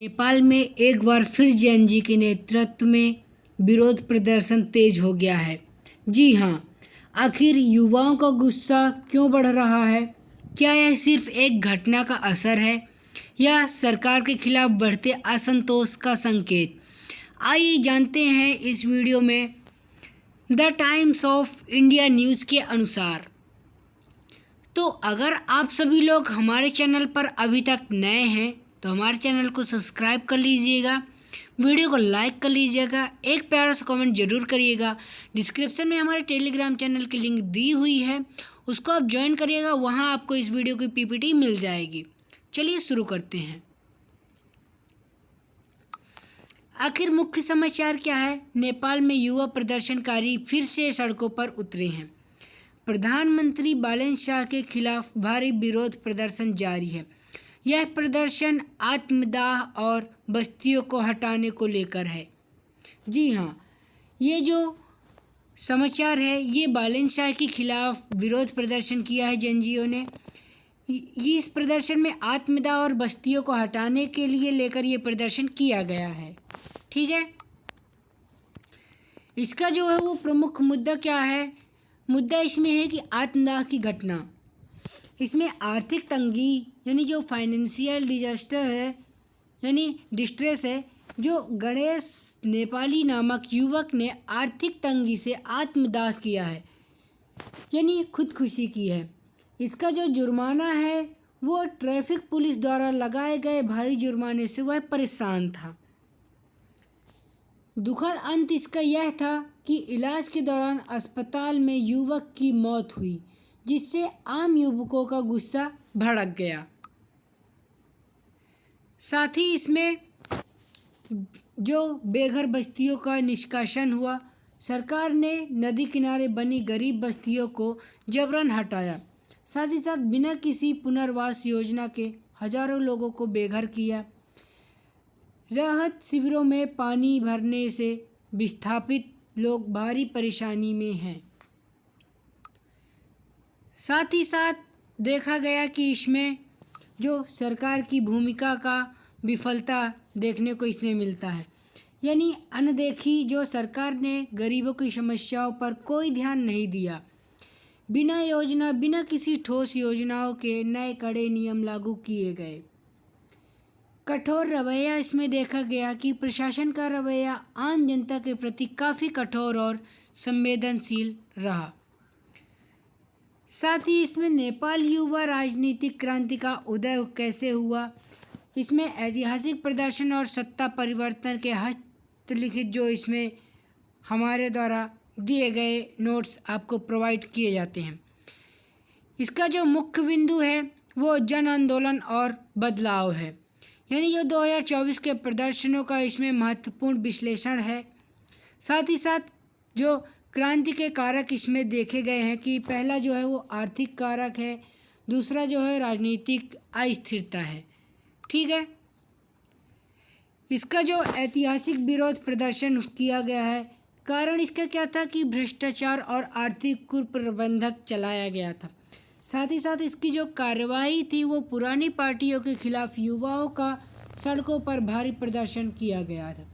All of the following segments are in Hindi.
नेपाल में एक बार फिर जेएनजी के नेतृत्व में विरोध प्रदर्शन तेज हो गया है। जी हाँ, आखिर युवाओं का गुस्सा क्यों बढ़ रहा है? क्या यह सिर्फ एक घटना का असर है या सरकार के खिलाफ बढ़ते असंतोष का संकेत? आइए जानते हैं इस वीडियो में। The times of India news के अनुसार, तो अगर आप सभी लोग हमारे चैनल पर अभी तक नए हैं तो हमारे चैनल को सब्सक्राइब कर लीजिएगा, वीडियो को लाइक कर लीजिएगा, एक प्यारा सा कमेंट जरूर करिएगा। डिस्क्रिप्शन में हमारे टेलीग्राम चैनल की लिंक दी हुई है, उसको आप ज्वाइन करिएगा, वहाँ आपको इस वीडियो की पीपीटी मिल जाएगी। चलिए शुरू करते हैं। आखिर मुख्य समाचार क्या है? नेपाल में युवा प्रदर्शनकारी फिर से सड़कों पर उतरे हैं। प्रधानमंत्री बालन शाह के खिलाफ भारी विरोध प्रदर्शन जारी है। यह प्रदर्शन आत्मदाह और बस्तियों को हटाने को लेकर है। जी हाँ, ये जो समाचार है ये बालन शाह के खिलाफ विरोध प्रदर्शन किया है जेएनजीओ ने। इस प्रदर्शन में आत्मदाह और बस्तियों को हटाने के लिए लेकर ये प्रदर्शन किया गया है। ठीक है, इसका जो है वो प्रमुख मुद्दा क्या है? मुद्दा इसमें है कि आत्मदाह की घटना, इसमें आर्थिक तंगी यानी जो फाइनेंशियल डिजास्टर है यानी डिस्ट्रेस है, जो गणेश नेपाली नामक युवक ने आर्थिक तंगी से आत्मदाह किया है यानी खुदकुशी की है। इसका जो जुर्माना है वो ट्रैफिक पुलिस द्वारा लगाए गए भारी जुर्माने से वह परेशान था। दुखद अंत इसका यह था कि इलाज के दौरान अस्पताल में युवक की मौत हुई, जिससे आम युवकों का गुस्सा भड़क गया। साथ ही इसमें जो बेघर बस्तियों का निष्कासन हुआ, सरकार ने नदी किनारे बनी गरीब बस्तियों को जबरन हटाया। साथ ही साथ बिना किसी पुनर्वास योजना के हजारों लोगों को बेघर किया। राहत शिविरों में पानी भरने से विस्थापित लोग भारी परेशानी में हैं। साथ ही साथ देखा गया कि इसमें जो सरकार की भूमिका का विफलता देखने को इसमें मिलता है, यानी अनदेखी। जो सरकार ने गरीबों की समस्याओं पर कोई ध्यान नहीं दिया। बिना किसी ठोस योजनाओं के नए कड़े नियम लागू किए गए। कठोर रवैया इसमें देखा गया कि प्रशासन का रवैया आम जनता के प्रति काफ़ी कठोर और संवेदनशील रहा। साथ ही इसमें नेपाल युवा राजनीतिक क्रांति का उदय कैसे हुआ, इसमें ऐतिहासिक प्रदर्शन और सत्ता परिवर्तन के हस्तलिखित जो इसमें हमारे द्वारा दिए गए नोट्स आपको प्रोवाइड किए जाते हैं। इसका जो मुख्य बिंदु है वो जन आंदोलन और बदलाव है, यानी जो 2024 के प्रदर्शनों का इसमें महत्वपूर्ण विश्लेषण है। साथ ही साथ जो क्रांति के कारक इसमें देखे गए हैं कि पहला जो है वो आर्थिक कारक है, दूसरा जो है राजनीतिक अस्थिरता है। ठीक है, इसका जो ऐतिहासिक विरोध प्रदर्शन किया गया है, कारण इसका क्या था कि भ्रष्टाचार और आर्थिक कुप्रबंधक चलाया गया था। साथ ही साथ इसकी जो कार्यवाही थी वो पुरानी पार्टियों के खिलाफ युवाओं का सड़कों पर भारी प्रदर्शन किया गया था।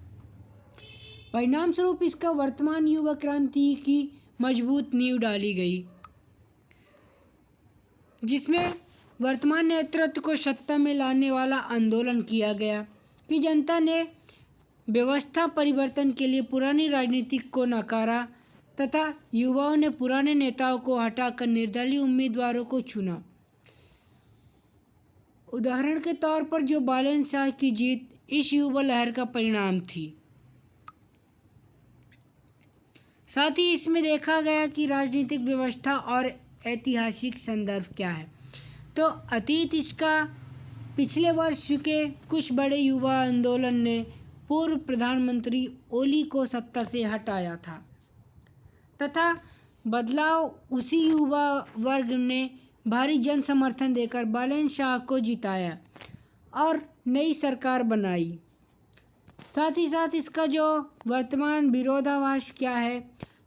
परिणाम स्वरूप इसका वर्तमान युवा क्रांति की मजबूत नींव डाली गई, जिसमें वर्तमान नेतृत्व को सत्ता में लाने वाला आंदोलन किया गया कि जनता ने व्यवस्था परिवर्तन के लिए पुरानी राजनीति को नकारा तथा युवाओं ने पुराने नेताओं को हटाकर निर्दलीय उम्मीदवारों को चुना। उदाहरण के तौर पर जो बालन शाह की जीत इस युवा लहर का परिणाम थी। साथ ही इसमें देखा गया कि राजनीतिक व्यवस्था और ऐतिहासिक संदर्भ क्या है। तो अतीत इसका पिछले वर्ष के कुछ बड़े युवा आंदोलन ने पूर्व प्रधानमंत्री ओली को सत्ता से हटाया था तथा बदलाव उसी युवा वर्ग ने भारी जन समर्थन देकर बालन शाह को जिताया और नई सरकार बनाई। साथ ही साथ इसका जो वर्तमान विरोधाभास क्या है,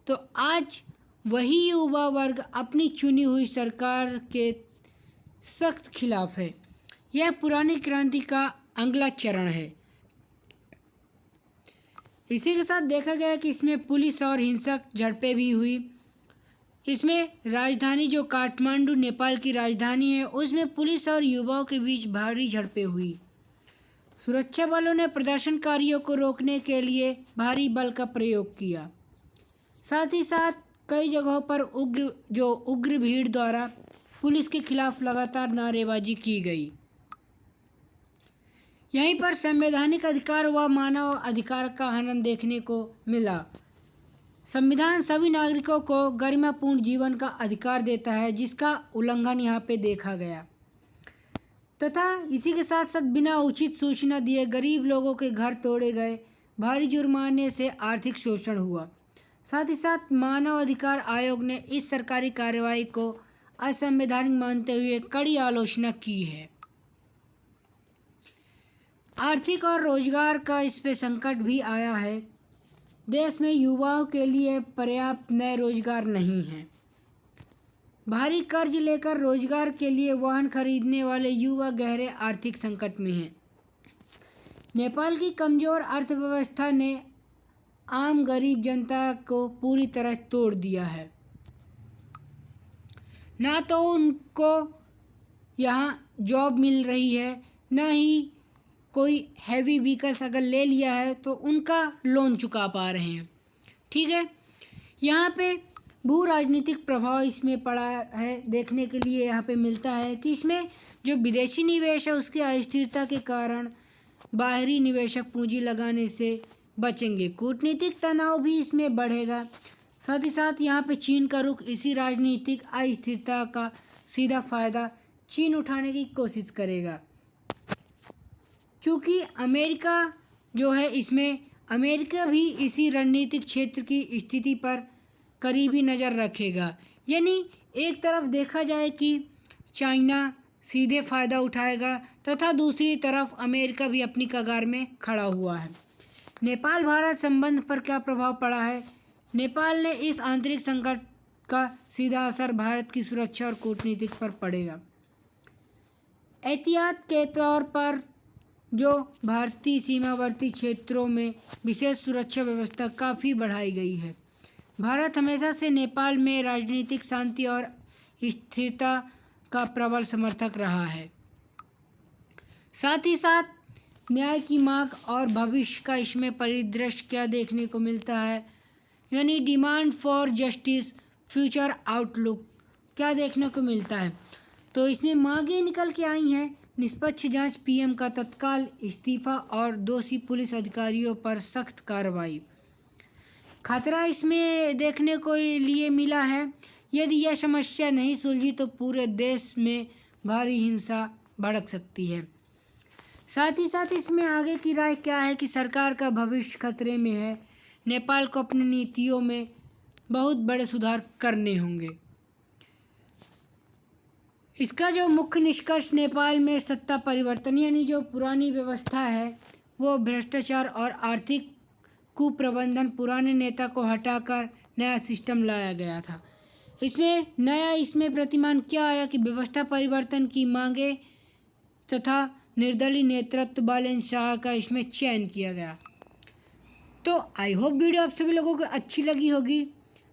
तो आज वही युवा वर्ग अपनी चुनी हुई सरकार के सख्त खिलाफ है। यह पुरानी क्रांति का अगला चरण है। इसी के साथ देखा गया कि इसमें पुलिस और हिंसक झड़पें भी हुई। इसमें राजधानी जो काठमांडू नेपाल की राजधानी है उसमें पुलिस और युवाओं के बीच भारी झड़पें हुई। सुरक्षा बलों ने प्रदर्शनकारियों को रोकने के लिए भारी बल का प्रयोग किया। साथ ही साथ कई जगहों पर उग्र भीड़ द्वारा पुलिस के खिलाफ लगातार नारेबाजी की गई। यहीं पर संवैधानिक अधिकार व मानव अधिकार का हनन देखने को मिला। संविधान सभी नागरिकों को गरिमापूर्ण जीवन का अधिकार देता है, जिसका उल्लंघन यहाँ पे देखा गया। तथा इसी के साथ साथ बिना उचित सूचना दिए गरीब लोगों के घर तोड़े गए, भारी जुर्माने से आर्थिक शोषण हुआ। साथ ही साथ मानव अधिकार आयोग ने इस सरकारी कार्रवाई को असंवैधानिक मानते हुए कड़ी आलोचना की है। आर्थिक और रोजगार का इस पे संकट भी आया है। देश में युवाओं के लिए पर्याप्त नए रोजगार नहीं हैं। भारी कर्ज लेकर रोजगार के लिए वाहन खरीदने वाले युवा गहरे आर्थिक संकट में हैं। नेपाल की कमजोर अर्थव्यवस्था ने आम गरीब जनता को पूरी तरह तोड़ दिया है। ना तो उनको यहाँ जॉब मिल रही है, ना ही कोई हैवी व्हीकल्स अगर ले लिया है तो उनका लोन चुका पा रहे हैं। ठीक है, यहाँ पे भू राजनीतिक प्रभाव इसमें पड़ा है, देखने के लिए यहाँ पे मिलता है कि इसमें जो विदेशी निवेश है उसकी अस्थिरता के कारण बाहरी निवेशक पूंजी लगाने से बचेंगे। कूटनीतिक तनाव भी इसमें बढ़ेगा। साथ ही साथ यहाँ पे चीन का रुख इसी राजनीतिक अस्थिरता का सीधा फायदा चीन उठाने की कोशिश करेगा। चूँकि अमेरिका जो है, इसमें अमेरिका भी इसी रणनीतिक क्षेत्र की स्थिति पर करीबी नज़र रखेगा। यानी एक तरफ देखा जाए कि चाइना सीधे फ़ायदा उठाएगा तथा दूसरी तरफ अमेरिका भी अपनी कगार में खड़ा हुआ है। नेपाल भारत संबंध पर क्या प्रभाव पड़ा है? नेपाल ने इस आंतरिक संकट का सीधा असर भारत की सुरक्षा और कूटनीति पर पड़ेगा। एहतियात के तौर पर जो भारतीय सीमावर्ती क्षेत्रों में विशेष सुरक्षा व्यवस्था काफ़ी बढ़ाई गई है। भारत हमेशा से नेपाल में राजनीतिक शांति और स्थिरता का प्रबल समर्थक रहा है। साथ ही साथ न्याय की मांग और भविष्य का इसमें परिदृश्य क्या देखने को मिलता है, यानी demand for justice future outlook क्या देखने को मिलता है। तो इसमें मांगें निकल के आई हैं: निष्पक्ष जांच, पीएम का तत्काल इस्तीफा और दोषी पुलिस अधिकारियों पर सख्त कार्रवाई। खतरा इसमें देखने को लिए मिला है, यदि यह समस्या नहीं सुलझी तो पूरे देश में भारी हिंसा भड़क सकती है। साथ ही साथ इसमें आगे की राय क्या है कि सरकार का भविष्य खतरे में है। नेपाल को अपनी नीतियों में बहुत बड़े सुधार करने होंगे। इसका जो मुख्य निष्कर्ष नेपाल में सत्ता परिवर्तन, यानी जो पुरानी व्यवस्था है वो भ्रष्टाचार और आर्थिक कुप्रबंधन, पुराने नेता को हटाकर नया सिस्टम लाया गया था। इसमें प्रतिमान क्या आया कि व्यवस्था परिवर्तन की मांगे तथा निर्दलीय नेतृत्व वाले शाह का इसमें चयन किया गया। तो आई होप वीडियो आप सभी लोगों को अच्छी लगी होगी।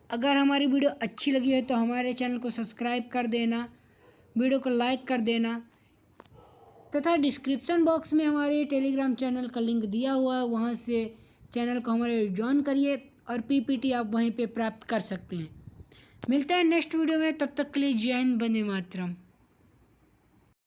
अगर हमारी वीडियो अच्छी लगी है तो हमारे चैनल को सब्सक्राइब कर देना, वीडियो को लाइक कर देना तथा डिस्क्रिप्शन बॉक्स में हमारे टेलीग्राम चैनल का लिंक दिया हुआ है, वहाँ से चैनल को हमारे ज्वाइन करिए और पीपीटी आप वहीं पे प्राप्त कर सकते हैं। मिलते हैं नेक्स्ट वीडियो में, तब तक के लिए जय हिंद, वंदे मातरम।